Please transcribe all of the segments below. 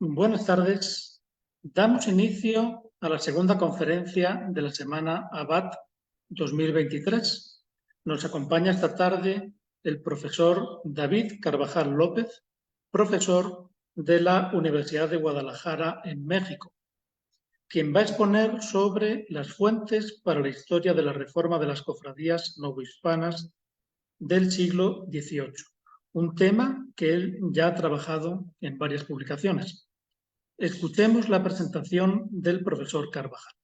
Buenas tardes. Damos inicio a la segunda conferencia de la Semana Abad 2023. Nos acompaña esta tarde el profesor David Carvajal López, profesor de la Universidad de Guadalajara en México, quien va a exponer sobre las fuentes para la historia de la reforma de las cofradías novohispanas del siglo XVIII, un tema que él ya ha trabajado en varias publicaciones. Escuchemos la presentación del profesor Carvajal.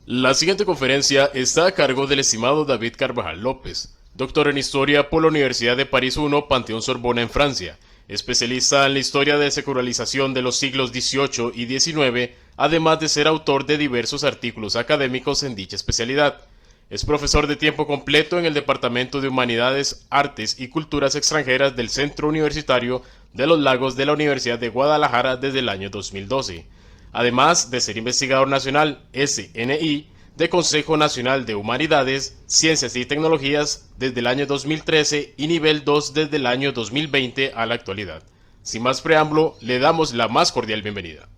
La siguiente conferencia está a cargo del estimado David Carvajal López, doctor en Historia por la Universidad de París I, Panteón Sorbona en Francia, especialista en la historia de secularización de los siglos XVIII y XIX, además de ser autor de diversos artículos académicos en dicha especialidad. Es profesor de tiempo completo en el Departamento de Humanidades, Artes y Culturas Extranjeras del Centro Universitario de los Lagos de la Universidad de Guadalajara desde el año 2012. Además de ser investigador nacional SNI de Consejo Nacional de Humanidades, Ciencias y Tecnologías desde el año 2013 y nivel 2 desde el año 2020 a la actualidad. Sin más preámbulo, le damos la más cordial bienvenida.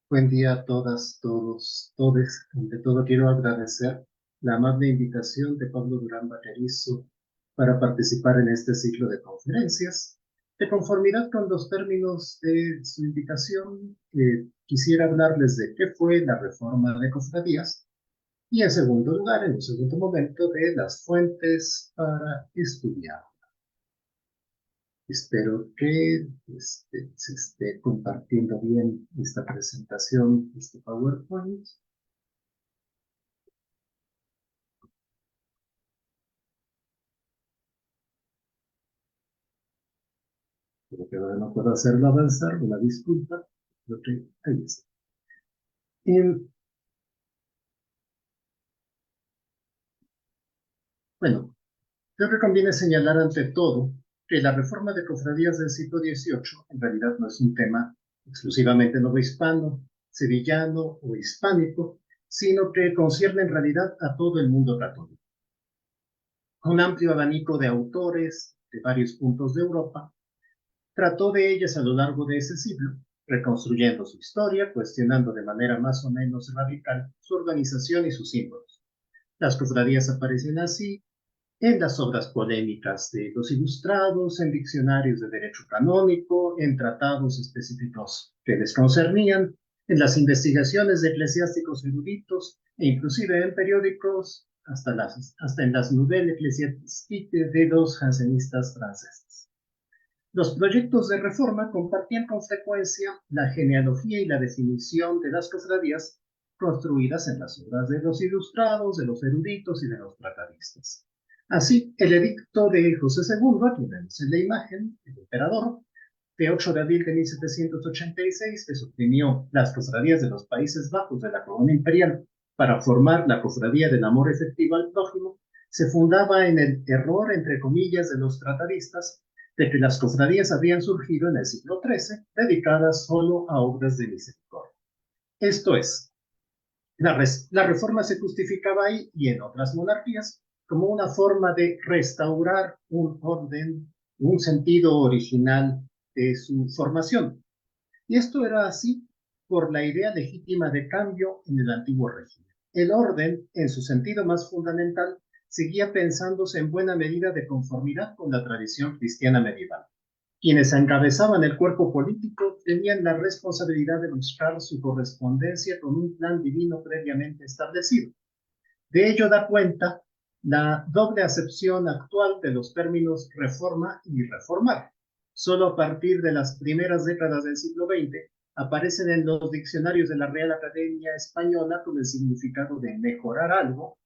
Buen día a todas, todos, todes. Ante todo quiero agradecer la amable invitación de Pablo Durán Vaquerizo para participar en este ciclo de conferencias. De conformidad con los términos de su invitación, quisiera hablarles de qué fue la reforma de cofradías y en segundo lugar, en un segundo momento, de las fuentes para estudiar. Espero que se esté compartiendo bien esta presentación, este PowerPoint. Creo que ahora no puedo hacerlo avanzar, una disculpa. Creo que ahí está. Bueno, creo que conviene señalar ante todo que la reforma de cofradías del siglo XVIII en realidad no es un tema exclusivamente novohispano, sevillano o hispánico, sino que concierne en realidad a todo el mundo católico. Un amplio abanico de autores de varios puntos de Europa trató de ellas a lo largo de ese siglo, reconstruyendo su historia, cuestionando de manera más o menos radical su organización y sus símbolos. Las cofradías aparecen así en las obras polémicas de los ilustrados, en diccionarios de derecho canónico, en tratados específicos que les concernían, en las investigaciones de eclesiásticos eruditos e inclusive en periódicos, hasta en las nouvelles ecclésiastiques de los jansenistas franceses. Los proyectos de reforma compartían con frecuencia la genealogía y la definición de las cofradías construidas en las obras de los ilustrados, de los eruditos y de los tratadistas. Así, el edicto de José II, aquí vemos en la imagen, el emperador, de 8 de abril de 1786, que suprimió las cofradías de los Países Bajos de la corona imperial para formar la cofradía del amor efectivo al prójimo, se fundaba en el error, entre comillas, de los tratadistas de que las cofradías habían surgido en el siglo XIII, dedicadas solo a obras de misericordia. Esto es, la reforma se justificaba ahí y en otras monarquías como una forma de restaurar un orden, un sentido original de su formación. Y esto era así por la idea legítima de cambio en el antiguo régimen. El orden, en su sentido más fundamental, seguía pensándose en buena medida de conformidad con la tradición cristiana medieval. Quienes encabezaban el cuerpo político tenían la responsabilidad de buscar su correspondencia con un plan divino previamente establecido. De ello da cuenta la doble acepción actual de los términos reforma y reformar. Solo a partir de las primeras décadas del siglo XX aparecen en los diccionarios de la Real Academia Española con el significado de mejorar algo.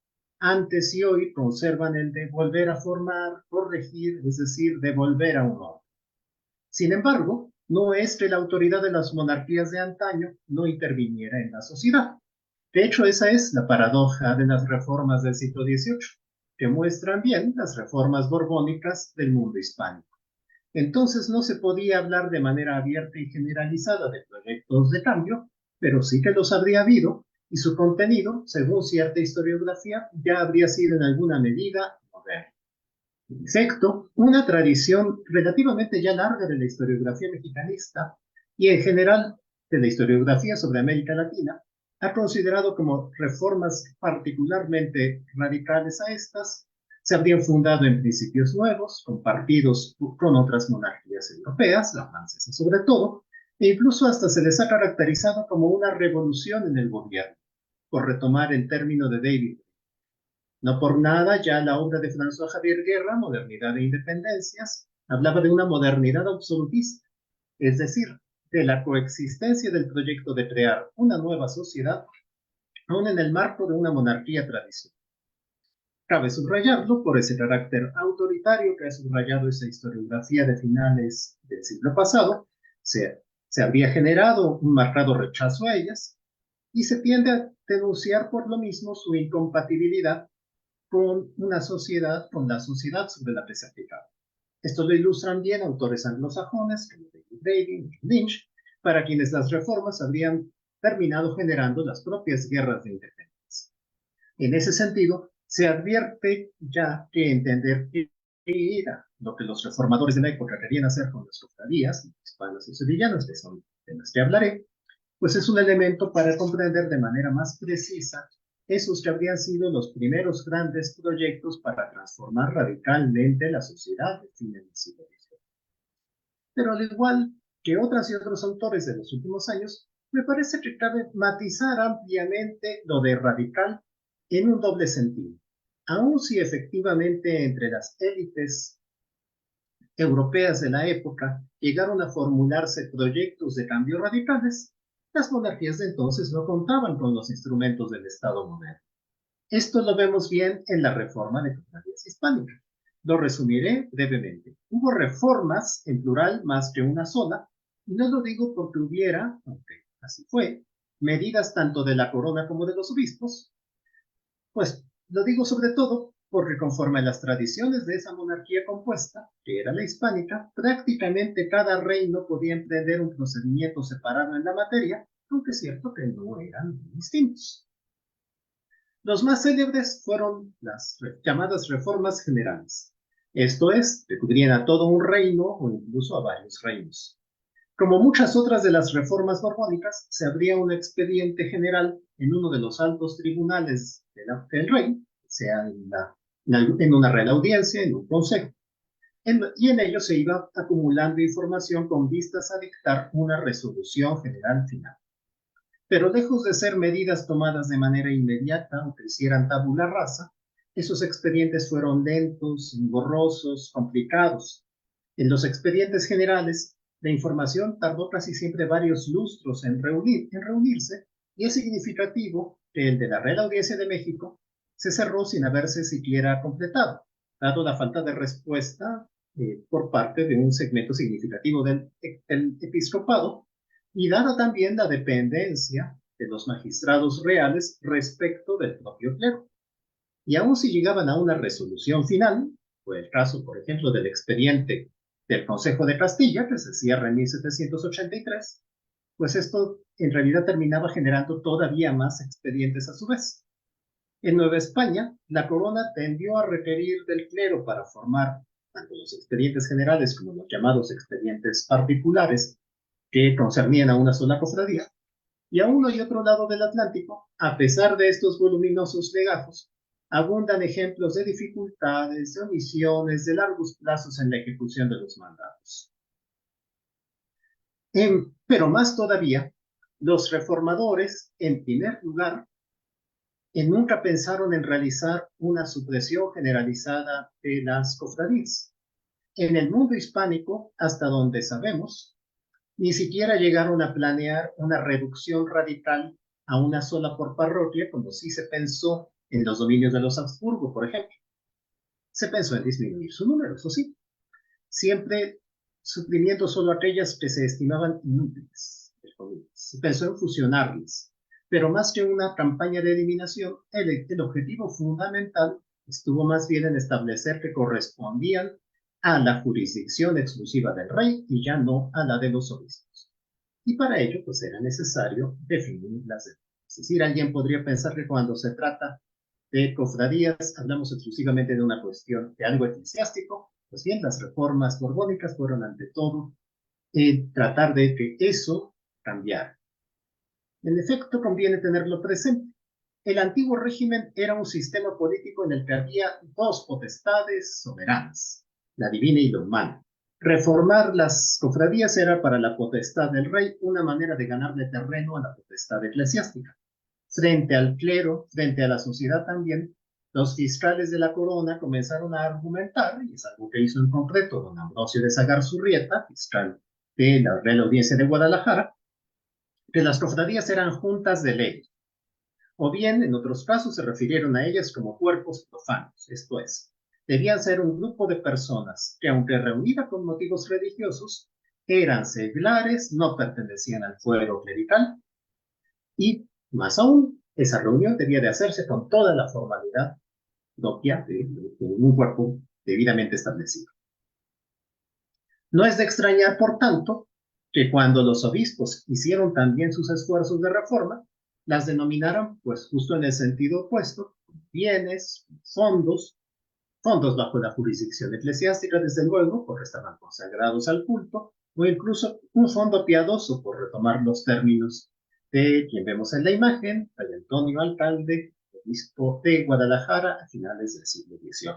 Antes y hoy conservan el de volver a formar, corregir, es decir, de volver a un orden. Sin embargo, no es que la autoridad de las monarquías de antaño no interviniera en la sociedad. De hecho, esa es la paradoja de las reformas del siglo XVIII, que muestran bien las reformas borbónicas del mundo hispánico. Entonces no se podía hablar de manera abierta y generalizada de proyectos de cambio, pero sí que los habría habido, y su contenido, según cierta historiografía, ya habría sido en alguna medida moderno. En efecto, una tradición relativamente ya larga de la historiografía mexicanista y en general de la historiografía sobre América Latina ha considerado como reformas particularmente radicales a estas se habrían fundado en principios nuevos, compartidos con otras monarquías europeas, la francesa sobre todo, e incluso hasta se les ha caracterizado como una revolución en el gobierno, por retomar el término de David. No por nada ya la obra de François Javier Guerra, Modernidad e Independencias, hablaba de una modernidad absolutista, es decir, de la coexistencia del proyecto de crear una nueva sociedad, aún en el marco de una monarquía tradicional. Cabe subrayarlo por ese carácter autoritario que ha subrayado esa historiografía de finales del siglo pasado, se habría generado un marcado rechazo a ellas y se tiende a denunciar por lo mismo su incompatibilidad con la sociedad sobre la que se aplicaba. Esto lo ilustran bien autores anglosajones como David Davin y Lynch, para quienes las reformas habrían terminado generando las propias guerras de independencia. En ese sentido, se advierte ya que entender qué era lo que los reformadores de la época querían hacer con las cofradías, hispanas y sevillanas, que son temas que hablaré, pues es un elemento para comprender de manera más precisa esos que habrían sido los primeros grandes proyectos para transformar radicalmente la sociedad del fin del siglo XIX. Pero al igual que otras y otros autores de los últimos años, me parece que cabe matizar ampliamente lo de radical en un doble sentido. Aun si efectivamente entre las élites europeas de la época llegaron a formularse proyectos de cambio radicales, las monarquías de entonces no contaban con los instrumentos del Estado moderno. Esto lo vemos bien en la reforma de cofradías hispánicas. Lo resumiré brevemente. Hubo reformas, en plural, más que una sola, y no lo digo porque hubiera, aunque así fue, medidas tanto de la corona como de los obispos, pues lo digo sobre todo porque conforme a las tradiciones de esa monarquía compuesta, que era la hispánica, prácticamente cada reino podía emprender un procedimiento separado en la materia, aunque es cierto que no eran distintos. Los más célebres fueron las llamadas reformas generales, esto es, que cubrían a todo un reino o incluso a varios reinos. Como muchas otras de las reformas borbónicas, se abría un expediente general en uno de los altos tribunales del rey, sea en una real audiencia, en un consejo, y en ello se iba acumulando información con vistas a dictar una resolución general final. Pero lejos de ser medidas tomadas de manera inmediata o que hicieran tabula rasa, esos expedientes fueron lentos, engorrosos, complicados. En los expedientes generales, la información tardó casi siempre varios lustros en reunirse, y es significativo que el de la Real Audiencia de México se cerró sin haberse siquiera completado, dado la falta de respuesta por parte de un segmento significativo del episcopado, y dada también la dependencia de los magistrados reales respecto del propio clero. Y aun si llegaban a una resolución final, fue el caso, por ejemplo, del expediente del Consejo de Castilla, que se cierra en 1783, pues esto en realidad terminaba generando todavía más expedientes a su vez. En Nueva España, la corona tendió a requerir del clero para formar tanto los expedientes generales como los llamados expedientes particulares que concernían a una sola cofradía, y a uno y otro lado del Atlántico, a pesar de estos voluminosos legajos, abundan ejemplos de dificultades, de omisiones, de largos plazos en la ejecución de los mandatos. Pero más todavía, los reformadores, en primer lugar, nunca pensaron en realizar una supresión generalizada de las cofradías. En el mundo hispánico, hasta donde sabemos, ni siquiera llegaron a planear una reducción radical a una sola por parroquia, como sí se pensó en los dominios de los Habsburgo, por ejemplo. Se pensó en disminuir su número, eso sí, siempre suprimiendo solo aquellas que se estimaban inútiles. Se pensó en fusionarlas, pero más que una campaña de eliminación, el objetivo fundamental estuvo más bien en establecer que correspondían a la jurisdicción exclusiva del rey y ya no a la de los obispos. Y para ello, pues era necesario definir las demandas. Es decir, alguien podría pensar que cuando se trata de cofradías hablamos exclusivamente de una cuestión de algo eclesiástico. Pues bien, las reformas borbónicas fueron ante todo tratar de que eso cambiara. En efecto, conviene tenerlo presente. El antiguo régimen era un sistema político en el que había dos potestades soberanas, la divina y la humana. Reformar las cofradías era para la potestad del rey una manera de ganarle terreno a la potestad eclesiástica. Frente al clero, frente a la sociedad también, los fiscales de la corona comenzaron a argumentar, y es algo que hizo en concreto don Ambrosio de Sagar-Surrieta, fiscal de la Real Audiencia de Guadalajara, que las cofradías eran juntas de ley, o bien, en otros casos, se refirieron a ellas como cuerpos profanos, esto es, debían ser un grupo de personas que, aunque reunidas con motivos religiosos, eran seglares, no pertenecían al fuero clerical, y, más aún, esa reunión debía de hacerse con toda la formalidad propia de un cuerpo debidamente establecido. No es de extrañar, por tanto, que cuando los obispos hicieron también sus esfuerzos de reforma, las denominaron, pues justo en el sentido opuesto, bienes, fondos bajo la jurisdicción eclesiástica, desde luego, porque estaban consagrados al culto, o incluso un fondo piadoso, por retomar los términos de quien vemos en la imagen, Fray Antonio Alcalde, obispo de Guadalajara a finales del siglo XVIII.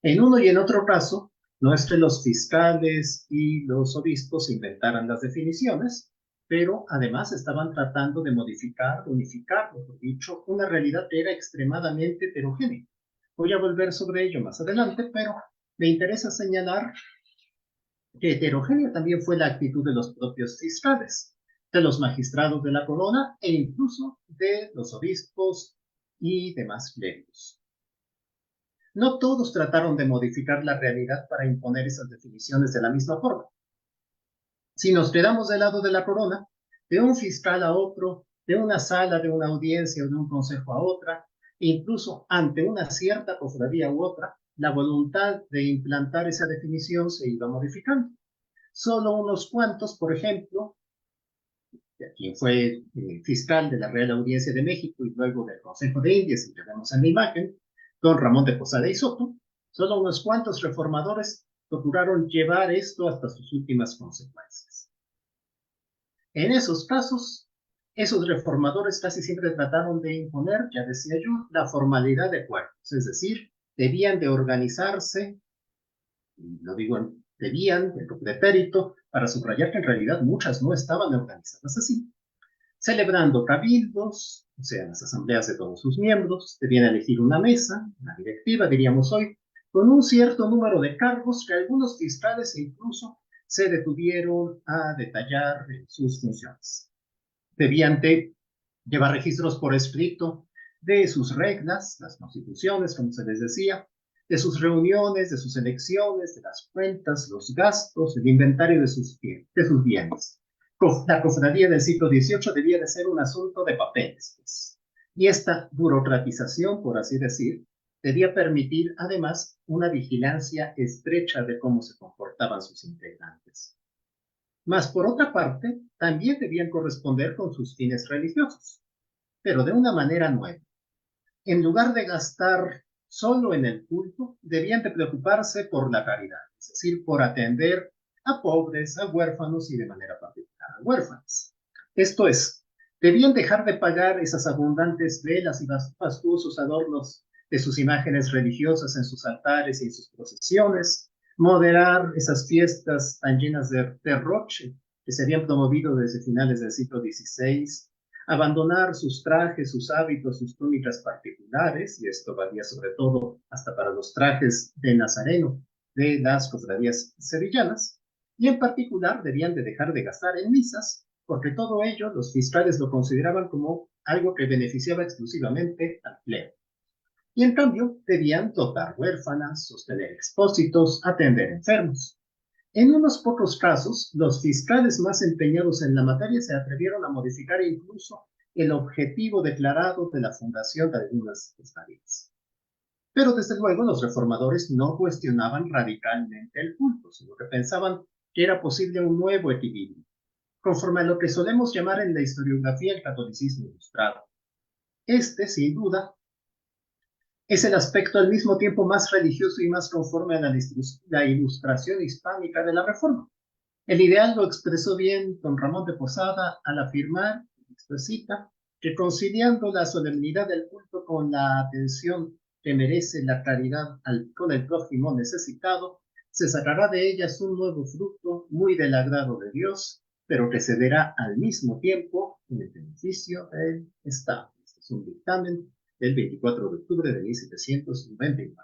En uno y en otro caso, no es que los fiscales y los obispos inventaran las definiciones, pero además estaban tratando de modificar, unificar, mejor dicho, una realidad que era extremadamente heterogénea. Voy a volver sobre ello más adelante, pero me interesa señalar que heterogénea también fue la actitud de los propios fiscales, de los magistrados de la corona e incluso de los obispos y demás clérigos. No todos trataron de modificar la realidad para imponer esas definiciones de la misma forma. Si nos quedamos del lado de la corona, de un fiscal a otro, de una sala de una audiencia o de un consejo a otra, incluso ante una cierta cofradía u otra, la voluntad de implantar esa definición se iba modificando. Solo unos cuantos, por ejemplo, quien fue fiscal de la Real Audiencia de México y luego del Consejo de Indias, y que vemos en la imagen, don Ramón de Posada y Soto, solo unos cuantos reformadores procuraron llevar esto hasta sus últimas consecuencias. En esos casos, esos reformadores casi siempre trataron de imponer, ya decía yo, la formalidad de cuerpos, es decir, debían de organizarse, y lo digo, debían, el pretérito, para subrayar que en realidad muchas no estaban organizadas así, celebrando cabildos, o sea, las asambleas de todos sus miembros, debían elegir una mesa, una directiva, diríamos hoy, con un cierto número de cargos que algunos fiscales incluso se detuvieron a detallar sus funciones. Debían de llevar registros por escrito de sus reglas, las constituciones, como se les decía, de sus reuniones, de sus elecciones, de las cuentas, los gastos, el inventario de sus bienes. La cofradía del siglo XVIII debía de ser un asunto de papeles, pues. Y esta burocratización, por así decir, debía permitir además una vigilancia estrecha de cómo se comportaban sus integrantes. Mas, por otra parte, también debían corresponder con sus fines religiosos, pero de una manera nueva. En lugar de gastar solo en el culto, debían de preocuparse por la caridad, es decir, por atender a pobres, a huérfanos y de manera particular a huérfanas. Esto es, debían dejar de pagar esas abundantes velas y fastuosos adornos de sus imágenes religiosas en sus altares y en sus procesiones, moderar esas fiestas tan llenas de derroche que se habían promovido desde finales del siglo XVI, abandonar sus trajes, sus hábitos, sus túnicas particulares, y esto valía sobre todo hasta para los trajes de nazareno de las cofradías sevillanas, y en particular debían de dejar de gastar en misas, porque todo ello los fiscales lo consideraban como algo que beneficiaba exclusivamente al clero. Y en cambio debían dotar huérfanas, sostener expósitos, atender enfermos. En unos pocos casos, los fiscales más empeñados en la materia se atrevieron a modificar incluso el objetivo declarado de la fundación de algunas cofradías. Pero desde luego los reformadores no cuestionaban radicalmente el culto, sino que pensaban que era posible un nuevo equilibrio. conforme a lo que solemos llamar en la historiografía el catolicismo ilustrado. Este, sin duda, es el aspecto al mismo tiempo más religioso y más conforme a la ilustración hispánica de la Reforma. El ideal lo expresó bien don Ramón de Posada al afirmar, cita, que conciliando la solemnidad del culto con la atención que merece la caridad con el prójimo necesitado, se sacará de ellas un nuevo fruto muy del agrado de Dios, pero que se verá al mismo tiempo en el beneficio del Estado. Este es un dictamen del 24 de octubre de 1799.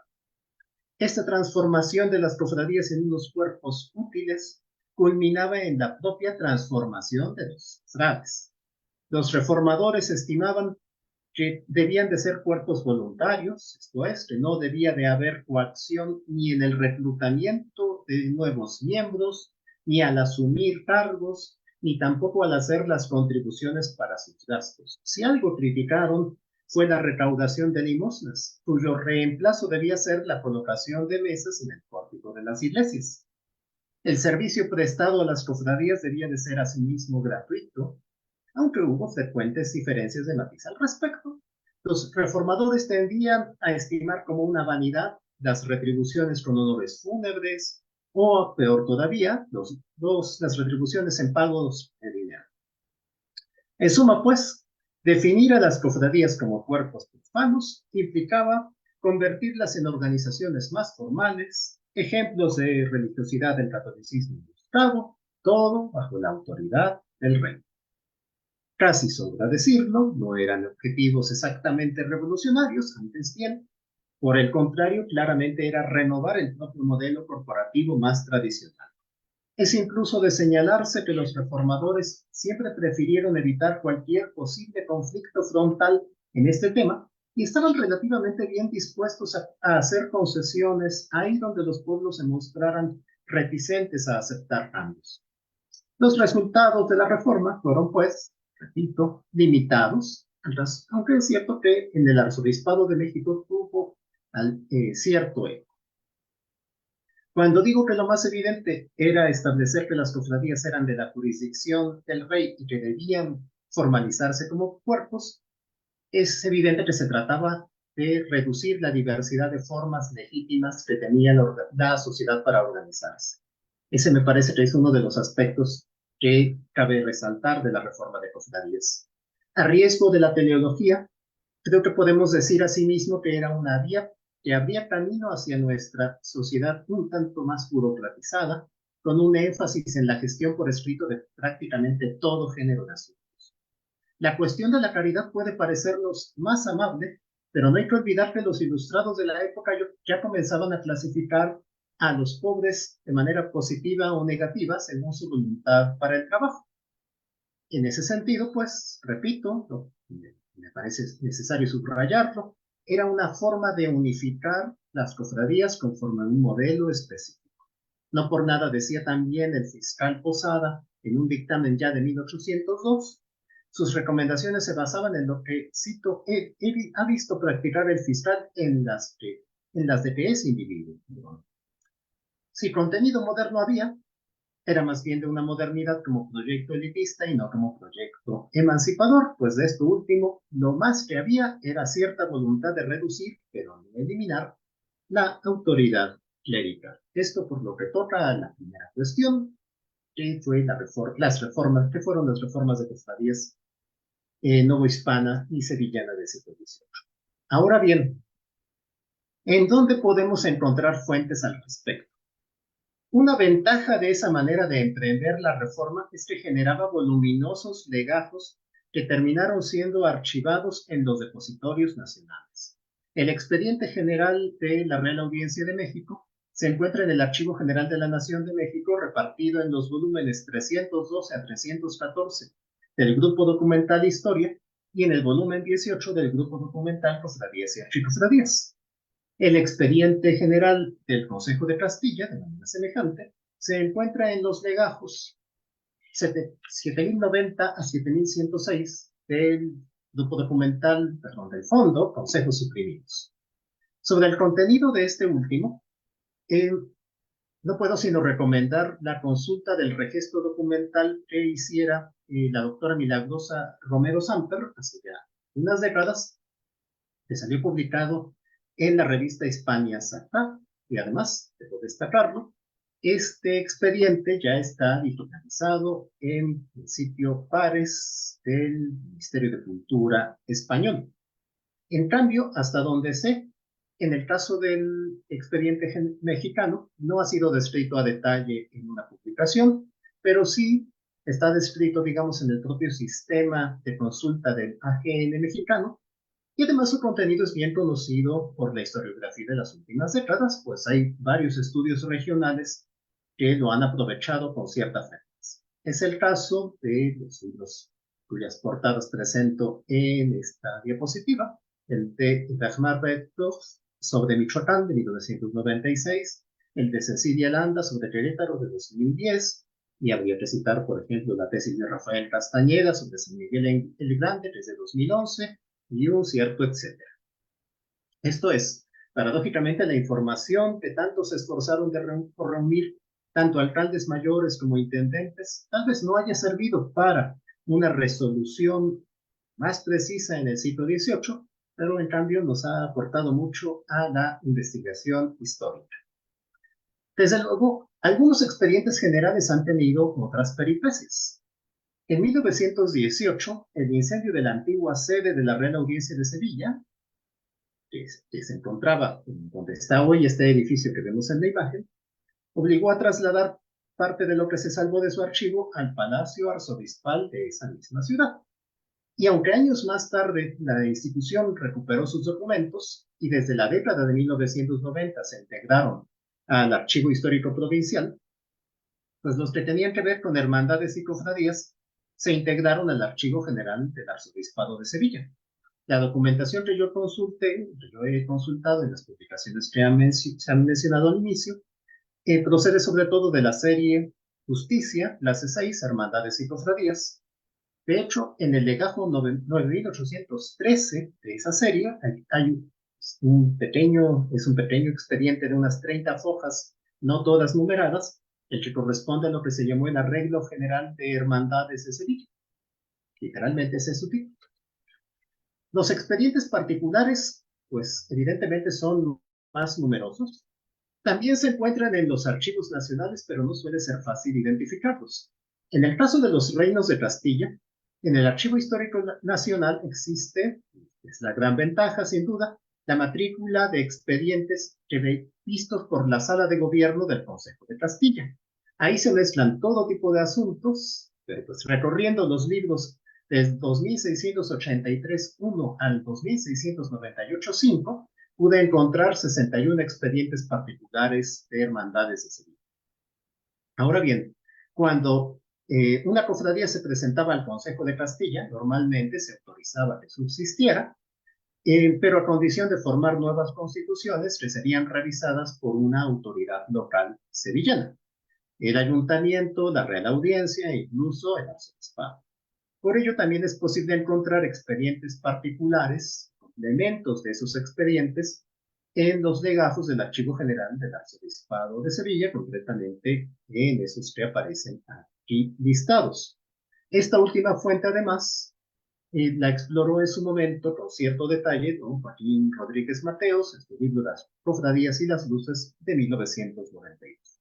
Esta transformación de las cofradías en unos cuerpos útiles culminaba en la propia transformación de los frailes. Los reformadores estimaban que debían de ser cuerpos voluntarios, esto es, que no debía de haber coacción ni en el reclutamiento de nuevos miembros, ni al asumir cargos, ni tampoco al hacer las contribuciones para sus gastos. Si algo criticaron fue la recaudación de limosnas, cuyo reemplazo debía ser la colocación de mesas en el pórtico de las iglesias. El servicio prestado a las cofradías debía de ser asimismo gratuito, aunque hubo frecuentes diferencias de matiz al respecto. Los reformadores tendían a estimar como una vanidad las retribuciones con honores fúnebres o, peor todavía, las retribuciones en pagos de dinero. En suma, pues, definir a las cofradías como cuerpos profanos implicaba convertirlas en organizaciones más formales, ejemplos de religiosidad del catolicismo ilustrado, todo bajo la autoridad del rey. Casi sobra decirlo, no eran objetivos exactamente revolucionarios, antes bien, por el contrario, claramente era renovar el propio modelo corporativo más tradicional. Es incluso de señalarse que los reformadores siempre prefirieron evitar cualquier posible conflicto frontal en este tema y estaban relativamente bien dispuestos a hacer concesiones ahí donde los pueblos se mostraran reticentes a aceptar cambios. Los resultados de la reforma fueron, pues, repito, limitados, aunque es cierto que en el arzobispado de México tuvo cierto eco. Cuando digo que lo más evidente era establecer que las cofradías eran de la jurisdicción del rey y que debían formalizarse como cuerpos, es evidente que se trataba de reducir la diversidad de formas legítimas que tenía la sociedad para organizarse. Ese me parece que es uno de los aspectos que cabe resaltar de la reforma de cofradías. A riesgo de la teleología, creo que podemos decir asimismo que era una vía que abría camino hacia nuestra sociedad un tanto más burocratizada, con un énfasis en la gestión por escrito de prácticamente todo género de asuntos. La cuestión de la caridad puede parecernos más amable, pero no hay que olvidar que los ilustrados de la época ya comenzaban a clasificar a los pobres de manera positiva o negativa según su voluntad para el trabajo. En ese sentido, pues, repito, me parece necesario subrayarlo, era una forma de unificar las cofradías conforme a un modelo específico. No por nada decía también el fiscal Posada en un dictamen ya de 1802, sus recomendaciones se basaban en lo que, cito, ha visto practicar el fiscal en las de que es individuo. Si contenido moderno había, era más bien de una modernidad como proyecto elitista y no como proyecto emancipador, pues de esto último, lo más que había era cierta voluntad de reducir, pero no eliminar, la autoridad clerical. Esto por lo que toca a la primera cuestión, que fue las reformas de cofradías novohispana y sevillana del siglo XVIII. Ahora bien, ¿en dónde podemos encontrar fuentes al respecto? Una ventaja de esa manera de emprender la reforma es que generaba voluminosos legajos que terminaron siendo archivados en los depositorios nacionales. El expediente general de la Real Audiencia de México se encuentra en el Archivo General de la Nación de México, repartido en los volúmenes 312 a 314 del Grupo Documental Historia y en el volumen 18 del Grupo Documental Cofradías y Archicofradías. El expediente general del Consejo de Castilla, de manera semejante, se encuentra en los legajos 7090 a 7106 del grupo documental, del Fondo, Consejos Suprimidos. Sobre el contenido de este último, no puedo sino recomendar la consulta del registro documental que hiciera la doctora Milagrosa Romero Samper hace ya unas décadas, que salió publicado en la revista Hispania Sacra, y además, debo destacarlo, este expediente ya está digitalizado en el sitio Pares del Ministerio de Cultura español. En cambio, hasta donde sé, en el caso del expediente mexicano, no ha sido descrito a detalle en una publicación, pero sí está descrito, digamos, en el propio sistema de consulta del AGN mexicano, y además su contenido es bien conocido por la historiografía de las últimas décadas, pues hay varios estudios regionales que lo han aprovechado con cierta frecuencia. Es el caso de los libros cuyas portadas presento en esta diapositiva, el de Bernard Rector sobre Michoacán de 1996, el de Cecilia Landa sobre Querétaro de 2010, y habría que citar, por ejemplo, la tesis de Rafael Castañeda sobre San Miguel el Grande desde 2011, y un cierto etcétera. Esto es, paradójicamente, la información que tanto se esforzaron por reunir tanto alcaldes mayores como intendentes, tal vez no haya servido para una resolución más precisa en el siglo XVIII, pero en cambio nos ha aportado mucho a la investigación histórica. Desde luego, algunos expedientes generales han tenido otras peripecias. En 1918, el incendio de la antigua sede de la Real Audiencia de Sevilla, que se encontraba donde está hoy este edificio que vemos en la imagen, obligó a trasladar parte de lo que se salvó de su archivo al Palacio Arzobispal de esa misma ciudad. Y aunque años más tarde la institución recuperó sus documentos y desde la década de 1990 se integraron al Archivo Histórico Provincial, pues los que tenían que ver con hermandades y cofradías se integraron al Archivo General del Arzobispado de Sevilla. La documentación que yo he consultado en las publicaciones que se han mencionado al inicio, procede sobre todo de la serie Justicia, clase 6, Hermandades y Cofradías. De hecho, en el legajo 9813 de esa serie hay un pequeño expediente de unas 30 hojas, no todas numeradas, el que corresponde a lo que se llamó el Arreglo General de Hermandades de Sevilla. Literalmente ese es su título. Los expedientes particulares, pues evidentemente son más numerosos. También se encuentran en los archivos nacionales, pero no suele ser fácil identificarlos. En el caso de los reinos de Castilla, en el Archivo Histórico Nacional existe, es la gran ventaja sin duda, la matrícula de expedientes vistos por la Sala de Gobierno del Consejo de Castilla. Ahí se mezclan todo tipo de asuntos, pero pues recorriendo los libros desde 2683.1 al 2698.5, pude encontrar 61 expedientes particulares de hermandades de Sevilla. Ahora bien, cuando una cofradía se presentaba al Consejo de Castilla, normalmente se autorizaba que subsistiera, pero a condición de formar nuevas constituciones que serían revisadas por una autoridad local sevillana, el ayuntamiento, la Real Audiencia e incluso el arzobispado. Por ello también es posible encontrar expedientes particulares, complementos de esos expedientes, en los legajos del Archivo General del Arzobispado de Sevilla, concretamente en esos que aparecen aquí listados. Esta última fuente, además, la exploró en su momento con cierto detalle don Joaquín Rodríguez Mateos en su libro Las Cofradías y las Luces de 1992.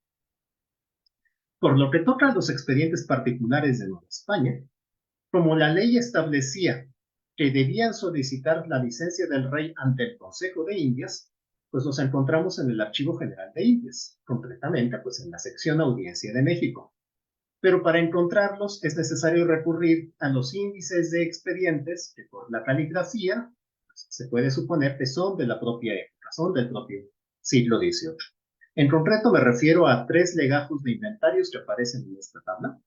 Por lo que toca a los expedientes particulares de Nueva España, como la ley establecía que debían solicitar la licencia del rey ante el Consejo de Indias, pues los encontramos en el Archivo General de Indias, concretamente pues en la sección Audiencia de México. Pero para encontrarlos es necesario recurrir a los índices de expedientes que por la caligrafía pues, se puede suponer que son de la propia época, son del propio siglo XVIII. En concreto me refiero a 3 legajos de inventarios que aparecen en esta tabla.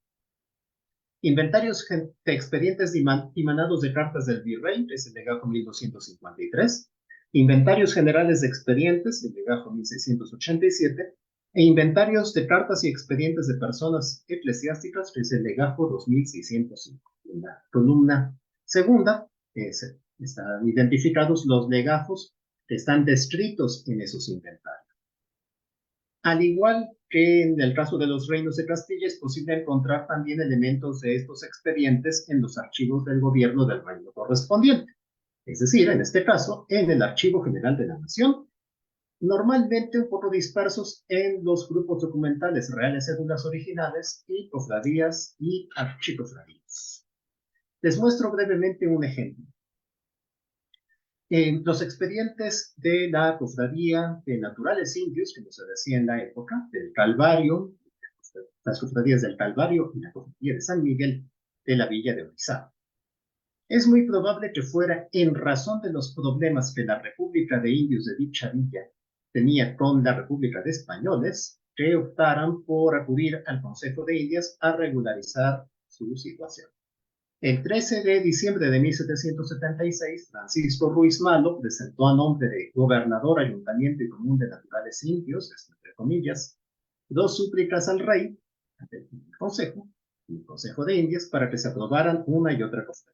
Inventarios de expedientes dimanados de cartas del virrey, es el legajo 1253. Inventarios generales de expedientes, el legajo 1687. E inventarios de cartas y expedientes de personas eclesiásticas, que es el legajo 2605. En la columna segunda están identificados los legajos que están descritos en esos inventarios. Al igual que en el caso de los reinos de Castilla, es posible encontrar también elementos de estos expedientes en los archivos del gobierno del reino correspondiente. Es decir, en este caso, en el Archivo General de la Nación, normalmente un poco dispersos en los grupos documentales reales cédulas originales y cofradías y archicofradías. Les muestro brevemente un ejemplo. En los expedientes de la cofradía de naturales indios, como se decía en la época, del Calvario, las cofradías del Calvario y la cofradía de San Miguel de la villa de Orizaba. Es muy probable que fuera en razón de los problemas que la República de Indios de dicha villa tenía con la República de Españoles, que optaran por acudir al Consejo de Indias a regularizar su situación. El 13 de diciembre de 1776, Francisco Ruiz Malo presentó a nombre de Gobernador, Ayuntamiento y Común de Naturales Indios, entre comillas, dos súplicas al rey, ante el Consejo de Indias, para que se aprobaran una y otra cosa.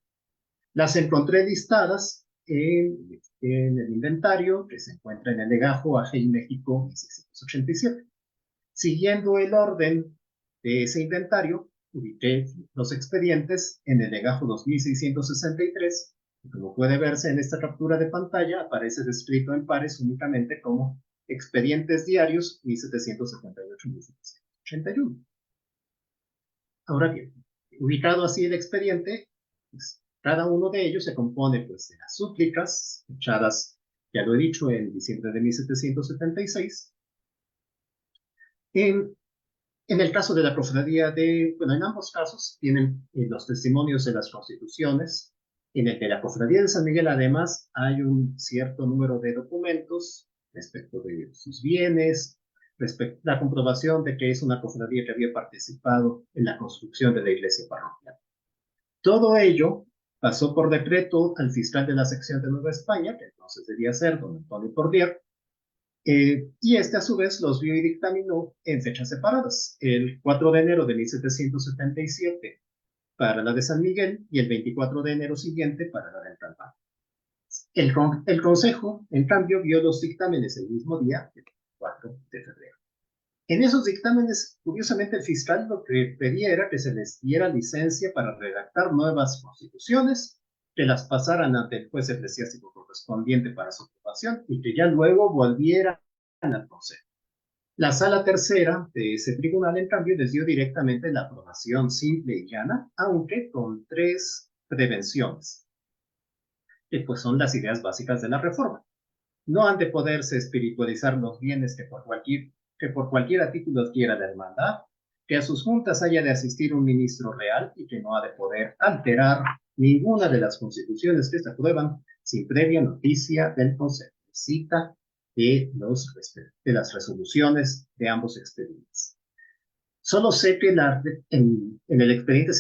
Las encontré listadas en el inventario que se encuentra en el legajo AGI México 1687. Siguiendo el orden de ese inventario, ubiqué los expedientes en el legajo 2663, y como puede verse en esta captura de pantalla, aparece descrito en pares únicamente como expedientes diarios 1778-1781. Ahora bien, ubicado así el expediente, pues, cada uno de ellos se compone pues, de las súplicas, echadas, ya lo he dicho, en diciembre de 1776. En el caso de la cofradía bueno, en ambos casos tienen los testimonios de las constituciones. En el de la cofradía de San Miguel, además, hay un cierto número de documentos respecto de sus bienes, la comprobación de que es una cofradía que había participado en la construcción de la iglesia parroquial. Todo ello pasó por decreto al fiscal de la sección de Nueva España, que entonces debía ser don Antonio Cordier, y este a su vez los vio y dictaminó en fechas separadas, el 4 de enero de 1777 para la de San Miguel y el 24 de enero siguiente para la del Calvario. El Consejo, en cambio, vio los dictámenes el mismo día, el 4 de febrero. En esos dictámenes, curiosamente, el fiscal lo que pedía era que se les diera licencia para redactar nuevas constituciones, que las pasaran ante el juez eclesiástico correspondiente para su aprobación y que ya luego volvieran al Consejo. La sala tercera de ese tribunal, en cambio, les dio directamente la aprobación simple y llana, aunque con 3 prevenciones, que pues son las ideas básicas de la reforma. No han de poderse espiritualizar los bienes que por cualquier título adquiera la hermandad, que a sus juntas haya de asistir un ministro real y que no ha de poder alterar ninguna de las constituciones que se aprueban sin previa noticia del Consejo. Cita de las resoluciones de ambos expedientes. Solo sé que en el expediente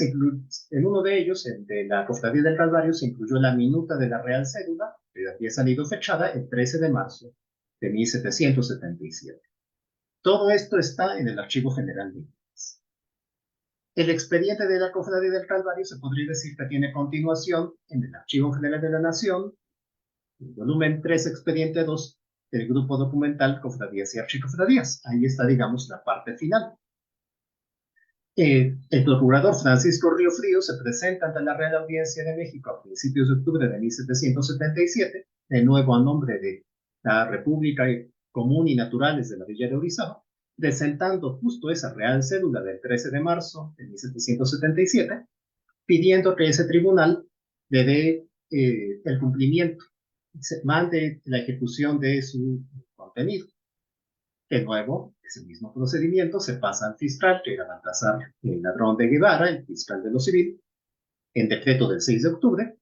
en uno de ellos, el de la Cofradía del Calvario, se incluyó la minuta de la Real Cédula, que había salido fechada el 13 de marzo de 1777. Todo esto está en el Archivo General de Indias. El expediente de la Cofradía del Calvario se podría decir que tiene continuación en el Archivo General de la Nación, el volumen 3, expediente 2, del grupo documental Cofradías y Archicofradías. Ahí está, digamos, la parte final. El procurador Francisco Río Frío se presenta ante la Real Audiencia de México a principios de octubre de 1777, de nuevo a nombre de la República Común y Naturales de la Villa de Orizaba, presentando justo esa Real Cédula del 13 de marzo de 1777, pidiendo que ese tribunal le dé el cumplimiento, mande la ejecución de su contenido. De nuevo, ese mismo procedimiento se pasa al fiscal, que era Baltasar el Ladrón de Guevara, el fiscal de lo civil, en decreto del 6 de octubre,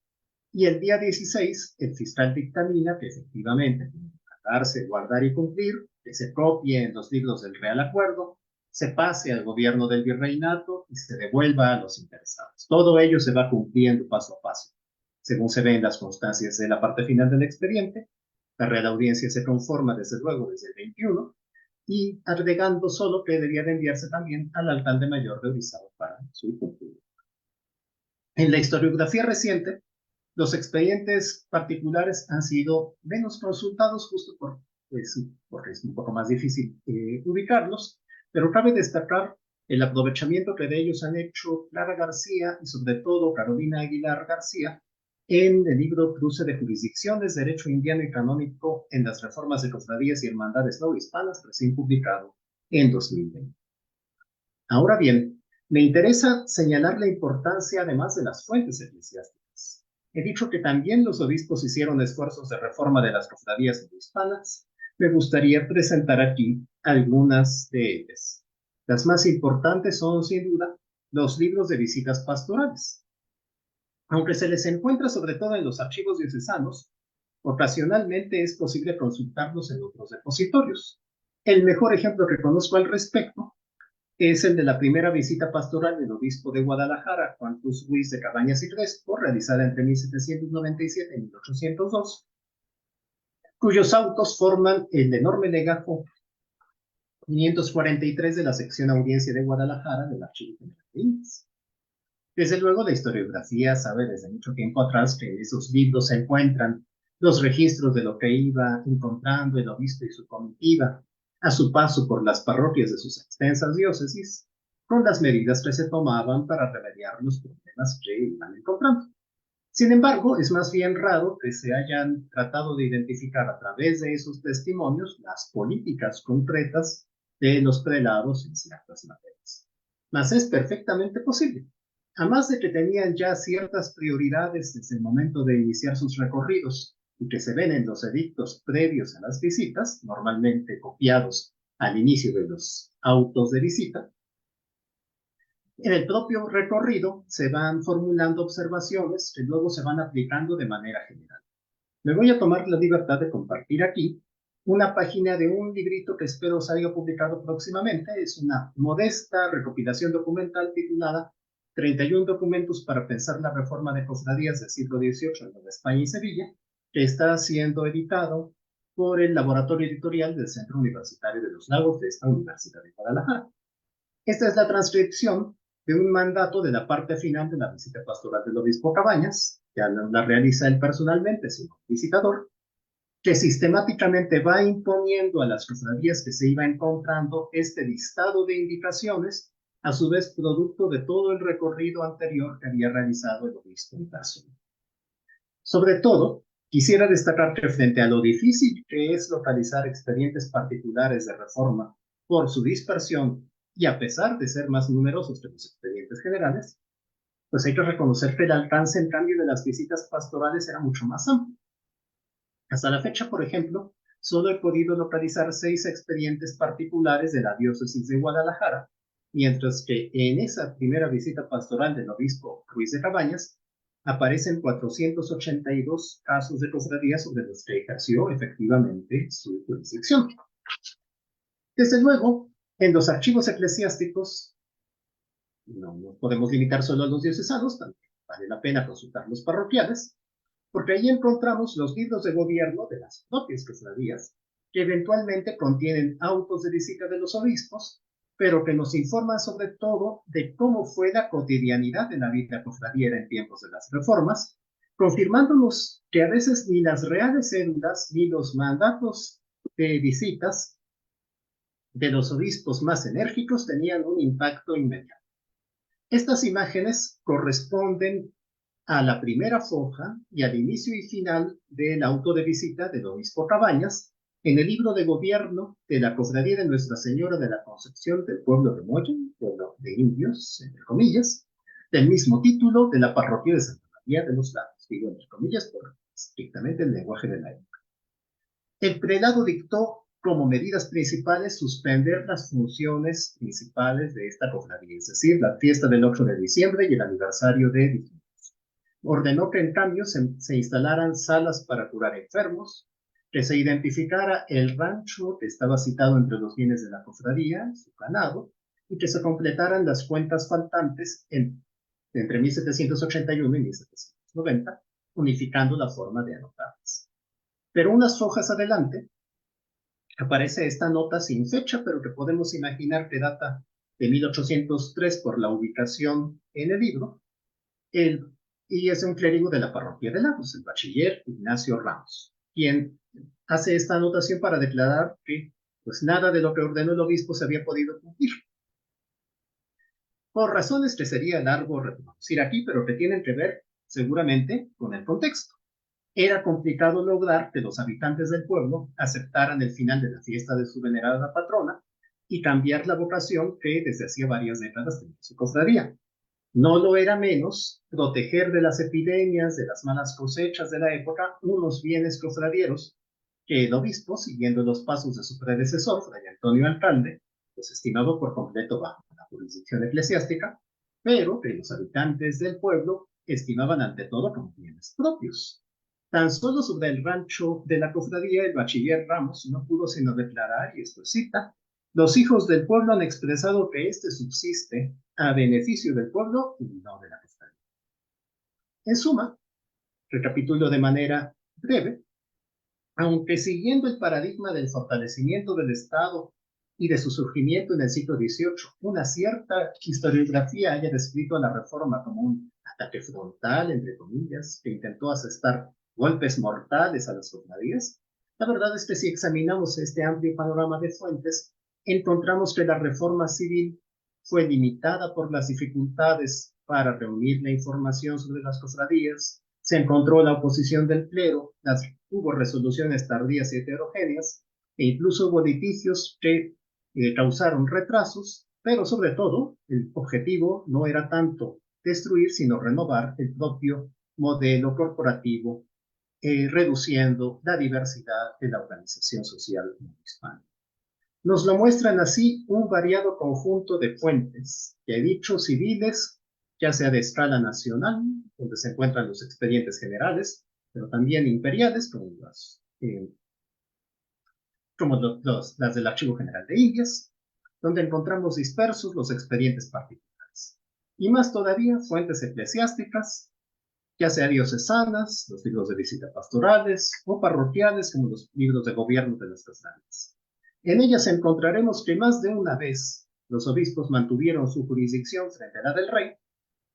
y el día 16 el fiscal dictamina que efectivamente tiene que tratarse, guardar y cumplir, que se copie en los libros del Real Acuerdo, se pase al gobierno del virreinato y se devuelva a los interesados. Todo ello se va cumpliendo paso a paso, según se ve en las constancias de la parte final del expediente. La Real Audiencia se conforma desde luego desde el 21, y agregando solo que debía de enviarse también al alcalde mayor de Orizaba para su cumplimiento. En la historiografía reciente, los expedientes particulares han sido menos consultados justo por porque es un poco más difícil ubicarlos, pero cabe destacar el aprovechamiento que de ellos han hecho Clara García y sobre todo Carolina Aguilar García en el libro Cruce de Jurisdicciones, Derecho Indiano y Canónico en las Reformas de Cofradías y Hermandades No Hispanas, recién publicado en 2020. Ahora bien, me interesa señalar la importancia además de las fuentes eclesiásticas. He dicho que también los obispos hicieron esfuerzos de reforma de las cofradías no hispanas. Me gustaría presentar aquí algunas de ellas. Las más importantes son, sin duda, los libros de visitas pastorales. Aunque se les encuentra sobre todo en los archivos diocesanos, ocasionalmente es posible consultarlos en otros depositorios. El mejor ejemplo que conozco al respecto es el de la primera visita pastoral del obispo de Guadalajara, Juan Cruz Ruiz de Cabañas y Crespo, realizada entre 1797 y 1802, cuyos autos forman el enorme legajo 543 de la sección Audiencia de Guadalajara del Archivo General de Indias. Desde luego, la historiografía sabe desde mucho tiempo atrás que en esos libros se encuentran los registros de lo que iba encontrando el obispo y su comitiva a su paso por las parroquias de sus extensas diócesis, con las medidas que se tomaban para remediar los problemas que iban encontrando. Sin embargo, es más bien raro que se hayan tratado de identificar a través de esos testimonios las políticas concretas de los prelados en ciertas materias. Mas es perfectamente posible. Además de que tenían ya ciertas prioridades desde el momento de iniciar sus recorridos y que se ven en los edictos previos a las visitas, normalmente copiados al inicio de los autos de visita, en el propio recorrido se van formulando observaciones que luego se van aplicando de manera general. Me voy a tomar la libertad de compartir aquí una página de un librito que espero salga publicado próximamente. Es una modesta recopilación documental titulada 31 documentos para pensar la reforma de cofradías del siglo XVIII en Nueva España y Sevilla, que está siendo editado por el Laboratorio Editorial del Centro Universitario de los Lagos de esta Universidad de Guadalajara. Esta es la transcripción de un mandato de la parte final de la visita pastoral del obispo Cabañas, que no la realiza él personalmente, sino el visitador, que sistemáticamente va imponiendo a las cofradías que se iba encontrando este listado de indicaciones, a su vez producto de todo el recorrido anterior que había realizado el obispo en persona. Sobre todo, quisiera destacar que frente a lo difícil que es localizar expedientes particulares de reforma por su dispersión y a pesar de ser más numerosos que los expedientes generales, pues hay que reconocer que el alcance, en cambio, de las visitas pastorales era mucho más amplio. Hasta la fecha, por ejemplo, solo he podido localizar 6 expedientes particulares de la diócesis de Guadalajara, mientras que en esa primera visita pastoral del obispo Ruiz de Cabañas aparecen 482 casos de cofradía sobre los que ejerció efectivamente su jurisdicción. Desde luego, en los archivos eclesiásticos no nos podemos limitar solo a los diocesanos, también vale la pena consultar los parroquiales, porque ahí encontramos los libros de gobierno de las propias cofradías, que eventualmente contienen autos de visita de los obispos, pero que nos informan sobre todo de cómo fue la cotidianidad de la vida cofradiera en tiempos de las reformas, confirmándonos que a veces ni las reales cédulas ni los mandatos de visitas de los obispos más enérgicos tenían un impacto inmediato. Estas imágenes corresponden a la primera foja y al inicio y final del auto de visita del obispo Cabañas en el libro de gobierno de la Cofradía de Nuestra Señora de la Concepción del pueblo de Moya, pueblo de indios, entre comillas, del mismo título de la parroquia de Santa María de los Lagos, digo entre comillas por estrictamente el lenguaje de la época. El prelado dictó como medidas principales suspender las funciones principales de esta cofradía, es decir, la fiesta del 8 de diciembre y el aniversario de difuntos. Ordenó que en cambio se instalaran salas para curar enfermos, que se identificara el rancho que estaba citado entre los bienes de la cofradía, su ganado, y que se completaran las cuentas faltantes entre 1781 y 1790, unificando la forma de anotarlas. Pero unas hojas adelante aparece esta nota sin fecha, pero que podemos imaginar que data de 1803 por la ubicación en el libro, y es un clérigo de la parroquia de Lagos, el bachiller Ignacio Ramos. quien hace esta anotación para declarar que pues nada de lo que ordenó el obispo se había podido cumplir. Por razones que sería largo reproducir aquí, pero que tienen que ver seguramente con el contexto. Era complicado lograr que los habitantes del pueblo aceptaran el final de la fiesta de su venerada patrona y cambiar la vocación que desde hacía varias décadas tenía su cofradía. No lo era menos proteger de las epidemias, de las malas cosechas de la época, unos bienes cofradieros que el obispo, siguiendo los pasos de su predecesor, Fray Antonio Alcalde, desestimado por completo bajo la jurisdicción eclesiástica, pero que los habitantes del pueblo estimaban ante todo como bienes propios. Tan solo sobre el rancho de la cofradía, el bachiller Ramos no pudo sino declarar, y esto cita, los hijos del pueblo han expresado que éste subsiste a beneficio del pueblo y no de la cofradía. En suma, recapitulo de manera breve, aunque siguiendo el paradigma del fortalecimiento del Estado y de su surgimiento en el siglo XVIII, una cierta historiografía haya descrito a la Reforma como un ataque frontal, entre comillas, que intentó asestar golpes mortales a las cofradías, la verdad es que si examinamos este amplio panorama de fuentes, encontramos que la reforma civil fue limitada por las dificultades para reunir la información sobre las cofradías, se encontró la oposición del clero, hubo resoluciones tardías y heterogéneas, e incluso hubo litigios que causaron retrasos, pero sobre todo el objetivo no era tanto destruir, sino renovar el propio modelo corporativo, reduciendo la diversidad de la organización social hispana. Nos lo muestran así un variado conjunto de fuentes, ya he dicho, civiles, ya sea de escala nacional, donde se encuentran los expedientes generales, pero también imperiales, como las del Archivo General de Indias, donde encontramos dispersos los expedientes particulares. Y más todavía, fuentes eclesiásticas, ya sea diocesanas, los libros de visita pastorales, o parroquiales, como los libros de gobierno de nuestras áreas. En ellas encontraremos que más de una vez los obispos mantuvieron su jurisdicción frente a la del rey,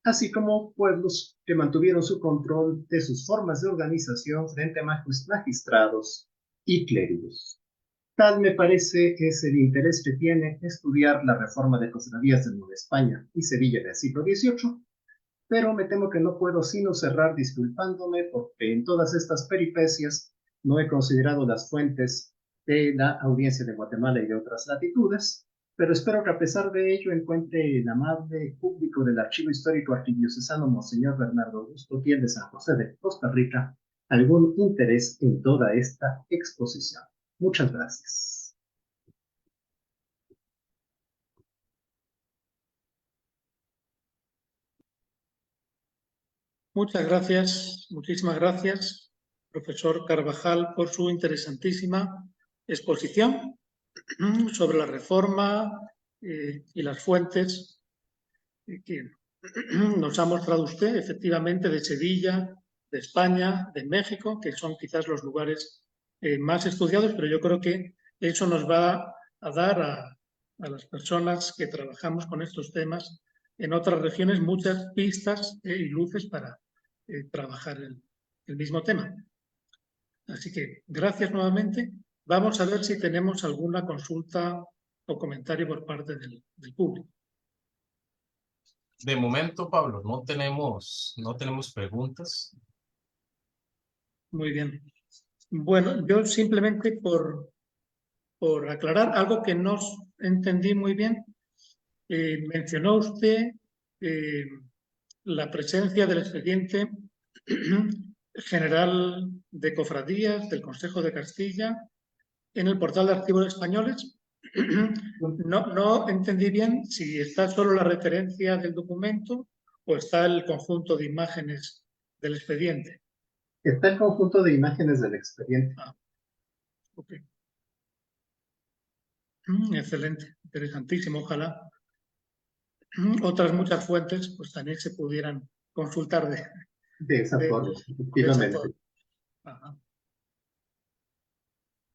así como pueblos que mantuvieron su control de sus formas de organización frente a magistrados y clérigos. Tal me parece que es el interés que tiene estudiar la reforma de cofradías de Nueva España y Sevilla del siglo XVIII, pero me temo que no puedo sino cerrar disculpándome porque en todas estas peripecias no he considerado las fuentes de la Audiencia de Guatemala y de otras latitudes, pero espero que a pesar de ello encuentre el amable público del Archivo Histórico Arquidiocesano Monseñor Bernardo Augusto Tiel de San José de Costa Rica algún interés en toda esta exposición. Muchas gracias. Muchas gracias, muchísimas gracias, profesor Carvajal, por su interesantísima exposición sobre la reforma y las fuentes que nos ha mostrado usted, efectivamente, de Sevilla, de España, de México, que son quizás los lugares más estudiados, pero yo creo que eso nos va a dar a las personas que trabajamos con estos temas en otras regiones muchas pistas y luces para trabajar el mismo tema. Así que gracias nuevamente. Vamos a ver si tenemos alguna consulta o comentario por parte del público. De momento, Pablo, no tenemos preguntas. Muy bien. Bueno, yo simplemente por aclarar algo que no entendí muy bien, mencionó usted la presencia del expediente general de cofradías del Consejo de Castilla en el portal de archivos españoles. No entendí bien si está solo la referencia del documento o está el conjunto de imágenes del expediente. Está el conjunto de imágenes del expediente. Okay. Excelente, interesantísimo. Ojalá otras muchas fuentes pues también se pudieran consultar de esa forma, efectivamente. Ajá.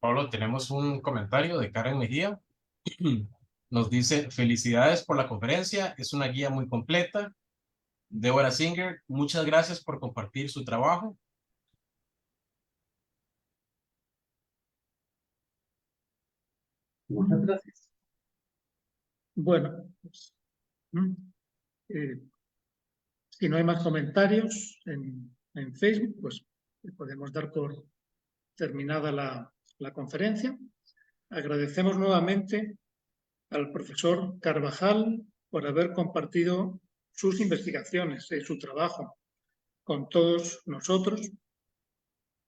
Pablo, tenemos un comentario de Karen Mejía. Nos dice: felicidades por la conferencia, es una guía muy completa. Débora Singer, muchas gracias por compartir su trabajo. gracias. Bueno, pues, si no hay más comentarios en Facebook, pues podemos dar por terminada la conferencia. Agradecemos nuevamente al profesor Carvajal por haber compartido sus investigaciones y su trabajo con todos nosotros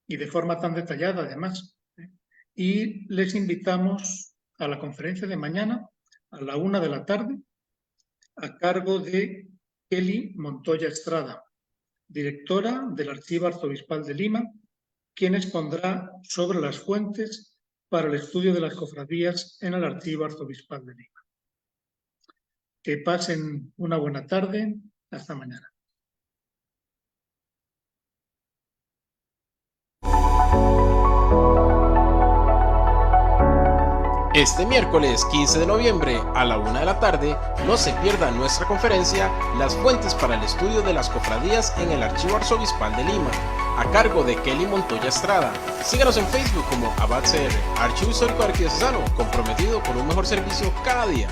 y de forma tan detallada además. Y les invitamos a la conferencia de mañana a la 1 de la tarde a cargo de Kelly Montoya Estrada, directora del Archivo Arzobispal de Lima, quien expondrá sobre las fuentes para el estudio de las cofradías en el Archivo Arzobispal de Lima. Que pasen una buena tarde. Hasta mañana. Este miércoles 15 de noviembre a la 1 de la tarde, no se pierda nuestra conferencia Las fuentes para el estudio de las cofradías en el Archivo Arzobispal de Lima, a cargo de Kelly Montoya Estrada. Síganos en Facebook como AbadCR, Archivo Histórico Arquidiocesano, comprometido con un mejor servicio cada día.